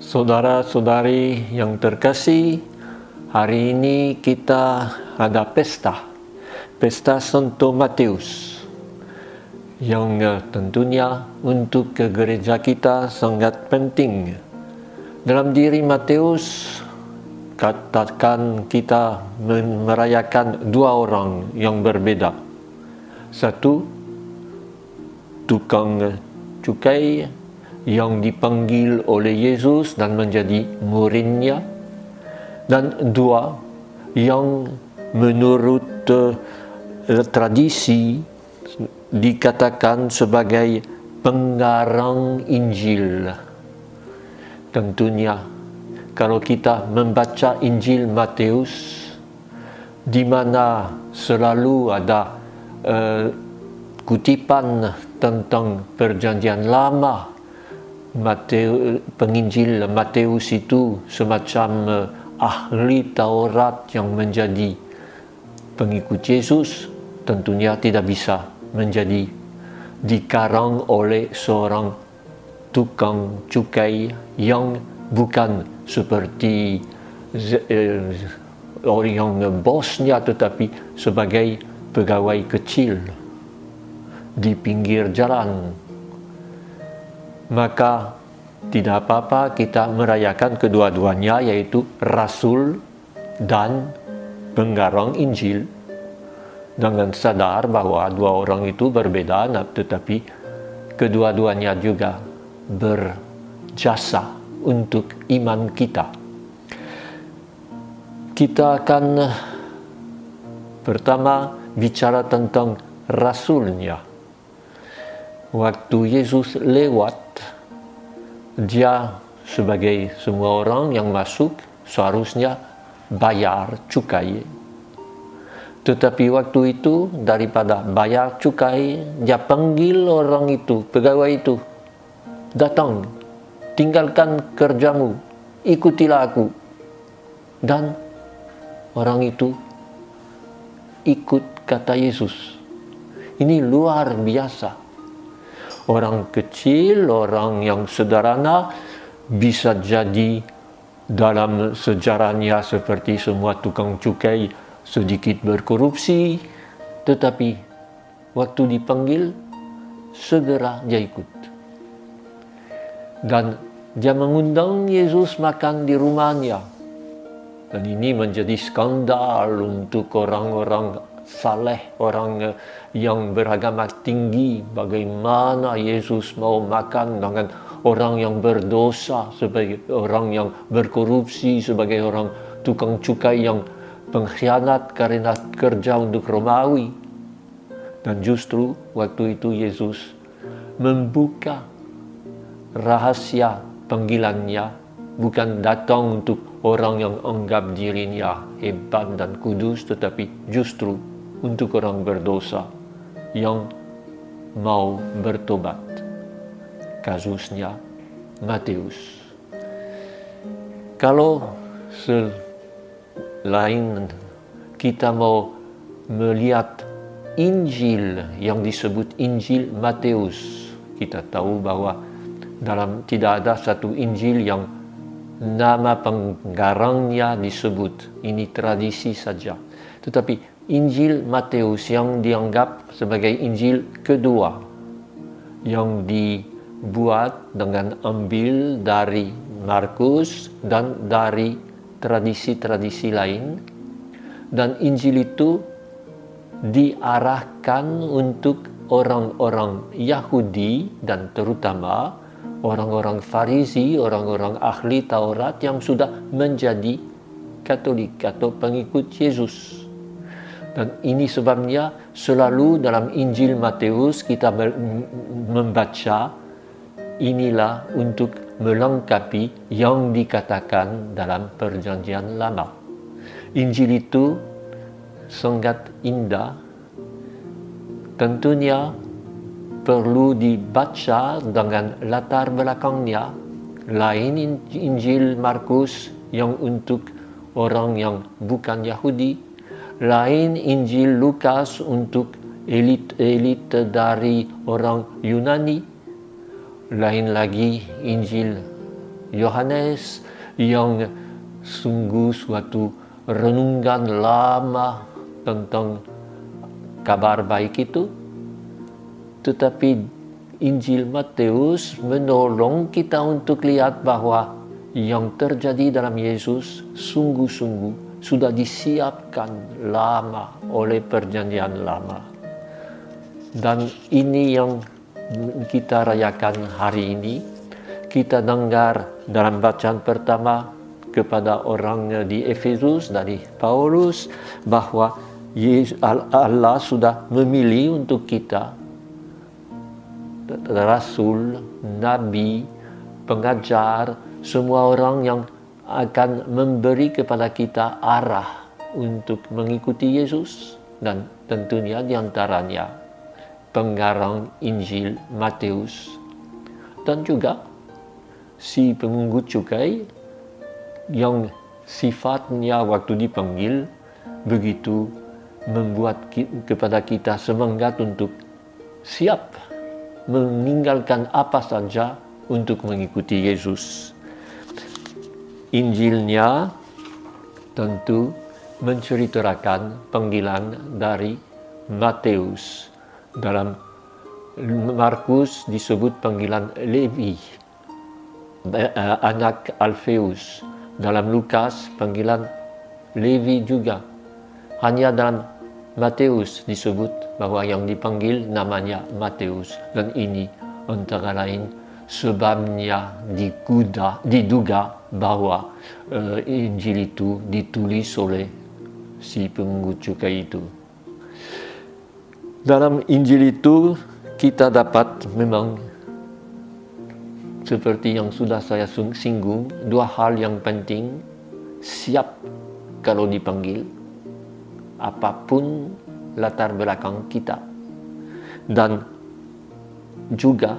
Saudara-saudari yang terkasih, hari ini kita ada pesta Santo Matius, yang tentunya untuk gereja kita sangat penting. Dalam diri Matius, katakan kita merayakan dua orang yang berbeda. Satu, tukang cukai yang dipanggil oleh Yesus dan menjadi muridnya, dan dua, yang menurut tradisi dikatakan sebagai penggarang Injil. Tentunya kalau kita membaca Injil Matius, di mana selalu ada kutipan tentang Perjanjian Lama, penginjil Matius itu semacam ahli Taurat yang menjadi pengikut Yesus, tentunya tidak bisa menjadi dikarang oleh seorang tukang cukai yang bukan seperti orang yang bosnya, tetapi sebagai pegawai kecil di pinggir jalan. Maka tidak apa-apa kita merayakan kedua-duanya, yaitu rasul dan penggarang Injil, dengan sadar bahwa dua orang itu berbeda, tetapi kedua-duanya juga berjasa untuk iman kita. Kita akan pertama bicara tentang rasulnya. Waktu Yesus lewat, dia sebagai semua orang yang masuk seharusnya bayar cukai. Tetapi waktu itu, daripada bayar cukai, dia panggil orang itu, pegawai itu, datang, tinggalkan kerjamu, ikutilah aku. Dan orang itu ikut kata Yesus. Ini luar biasa. Orang kecil, orang yang sederhana, bisa jadi dalam sejarahnya seperti semua tukang cukai, sedikit berkorupsi, tetapi waktu dipanggil segera dia ikut. Dan dia mengundang Yesus makan di rumahnya. Dan ini menjadi skandal untuk orang-orang saleh, orang yang beragama tinggi. Bagaimana Yesus mau makan dengan orang yang berdosa, sebagai orang yang berkorupsi, sebagai orang tukang cukai yang pengkhianat karena kerja untuk Romawi. Dan justru waktu itu Yesus membuka rahasia panggilannya, bukan datang untuk orang yang anggap dirinya hebat dan kudus, tetapi justru untuk orang berdosa yang mau bertobat. Kasusnya Matius. Kalau selain kita mau melihat Injil yang disebut Injil Matius, kita tahu bahwa tidak ada satu Injil yang nama penggarangnya disebut. Ini tradisi saja. Tetapi Injil Matius yang dianggap sebagai Injil kedua, yang dibuat dengan ambil dari Markus dan dari tradisi-tradisi lain. Dan Injil itu diarahkan untuk orang-orang Yahudi dan terutama orang-orang Farisi, orang-orang ahli Taurat yang sudah menjadi Katolik atau pengikut Yesus. Dan ini sebabnya selalu dalam Injil Matius kita membaca inilah untuk melengkapi yang dikatakan dalam Perjanjian Lama. Injil itu sangat indah, tentunya perlu dibaca dengan latar belakangnya. Lain Injil Markus yang untuk orang yang bukan Yahudi, lain Injil Lukas untuk elit-elit dari orang Yunani, lain lagi Injil Yohanes yang sungguh suatu renungan lama tentang kabar baik itu, tetapi Injil Matius menolong kita untuk lihat bahwa yang terjadi dalam Yesus sungguh-sungguh sudah disiapkan lama oleh perjanjian lama. Dan ini yang kita rayakan hari ini. Kita dengar dalam bacaan pertama kepada orang di Efesus dari Paulus bahwa Allah sudah memilih untuk kita rasul, nabi, pengajar, semua orang yang akan memberi kepada kita arah untuk mengikuti Yesus, dan tentunya diantaranya pengarang Injil Matius, dan juga si pemungut cukai yang sifatnya waktu dipanggil begitu membuat kepada kita semangat untuk siap meninggalkan apa saja untuk mengikuti Yesus. Injilnya tentu menceritakan panggilan dari Matius. Dalam Markus disebut panggilan Levi, anak Alfeus. Dalam Lukas panggilan Levi juga. Hanya dalam Matius disebut bahwa yang dipanggil namanya Matius, dan ini antara lain sebabnya diduga bahwa Injil itu ditulis oleh si pemungut cukai itu. Dalam Injil itu kita dapat memang seperti yang sudah saya singgung, dua hal yang penting: siap kalau dipanggil, apapun latar belakang kita, dan juga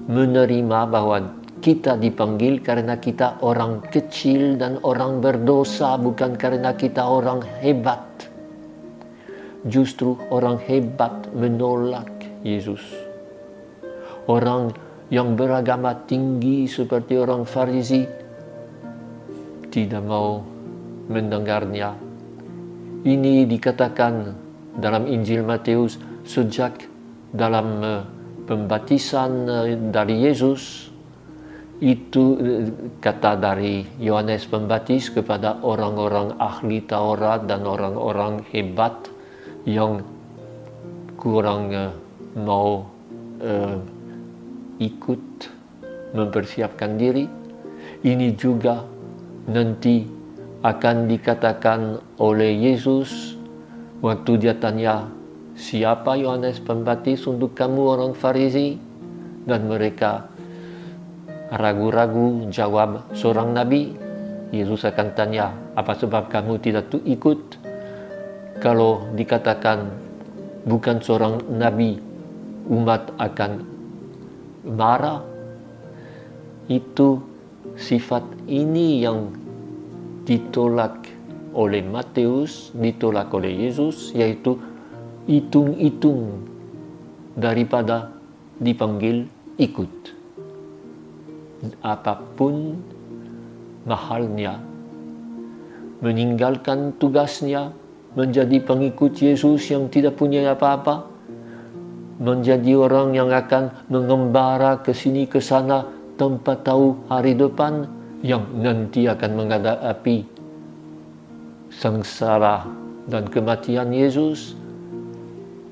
menerima bahwa kita dipanggil karena kita orang kecil dan orang berdosa, bukan karena kita orang hebat. Justru orang hebat menolak Yesus. Orang yang beragama tinggi seperti orang Farisi tidak mau mendengarnya. Ini dikatakan dalam Injil Matius sejak dalam pembaptisan dari Yesus. Itu kata dari Yohanes Pembaptis kepada orang-orang ahli Taurat dan orang-orang hebat yang kurang mau ikut mempersiapkan diri. Ini juga nanti akan dikatakan oleh Yesus waktu dia tanya, siapa Yohanes Pembaptis untuk kamu orang Farisi? Dan mereka ragu-ragu jawab, seorang nabi. Yesus akan tanya, apa sebab kamu tidak ikut? Kalau dikatakan bukan seorang nabi, umat akan marah. Itu sifat ini yang ditolak oleh Matius, ditolak oleh Yesus, yaitu hitung-hitung daripada dipanggil ikut. Apapun mahalnya, meninggalkan tugasnya menjadi pengikut Yesus yang tidak punya apa-apa, menjadi orang yang akan mengembara ke sini ke sana tanpa tahu hari depan, yang nanti akan menghadapi sengsara dan kematian Yesus.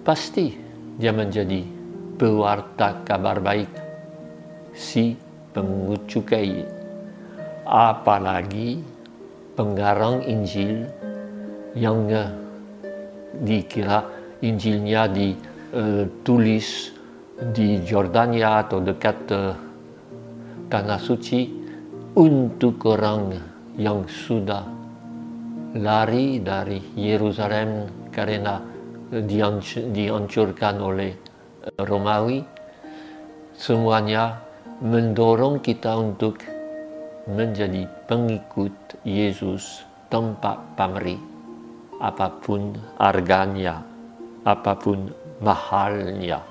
Pasti dia menjadi pewarta kabar baik, si pemungut cukai. Apalagi pengarang Injil yang dikira Injilnya ditulis di Jordania atau dekat Tanah Suci untuk orang yang sudah lari dari Yerusalem karena dihancurkan oleh Romawi. Semuanya mendorong kita untuk menjadi pengikut Yesus tanpa pamrih, apapun harganya, apapun mahalnya.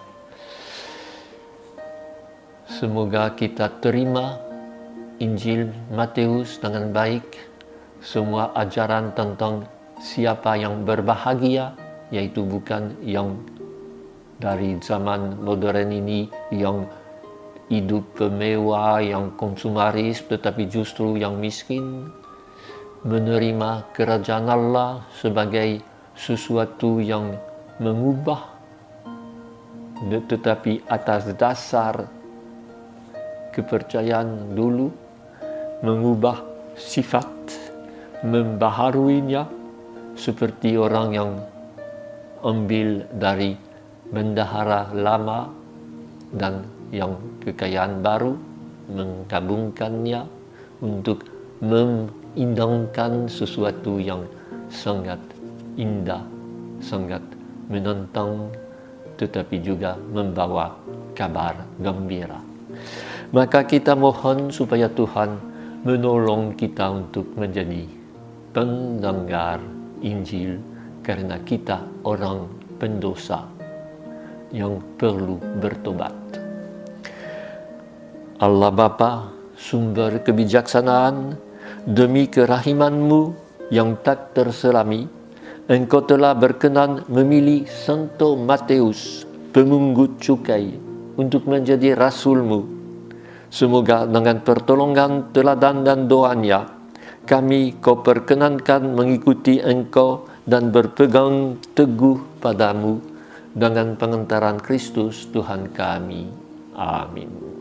Semoga kita terima Injil Matius dengan baik, semua ajaran tentang siapa yang berbahagia, yaitu bukan yang dari zaman modern ini yang hidup mewah, yang konsumaris, tetapi justru yang miskin, menerima kerajaan Allah sebagai sesuatu yang mengubah, tetapi atas dasar kepercayaan dulu, mengubah sifat, membaharuinya, seperti orang yang ambil dari bendahara lama dan yang kekayaan baru, menggabungkannya untuk mengindahkan sesuatu yang sangat indah, sangat menantang, tetapi juga membawa kabar gembira. Maka kita mohon supaya Tuhan menolong kita untuk menjadi pendengar Injil, karena kita orang pendosa yang perlu bertobat. Allah Bapa, sumber kebijaksanaan, demi kerahiman-Mu yang tak terselami, Engkau telah berkenan memilih Santo Matius, pemungut cukai, untuk menjadi rasul-Mu. Semoga dengan pertolongan, teladan dan doanya, kami Kau perkenankan mengikuti Engkau dan berpegang teguh padamu dengan pengantaran Kristus Tuhan kami. Amin.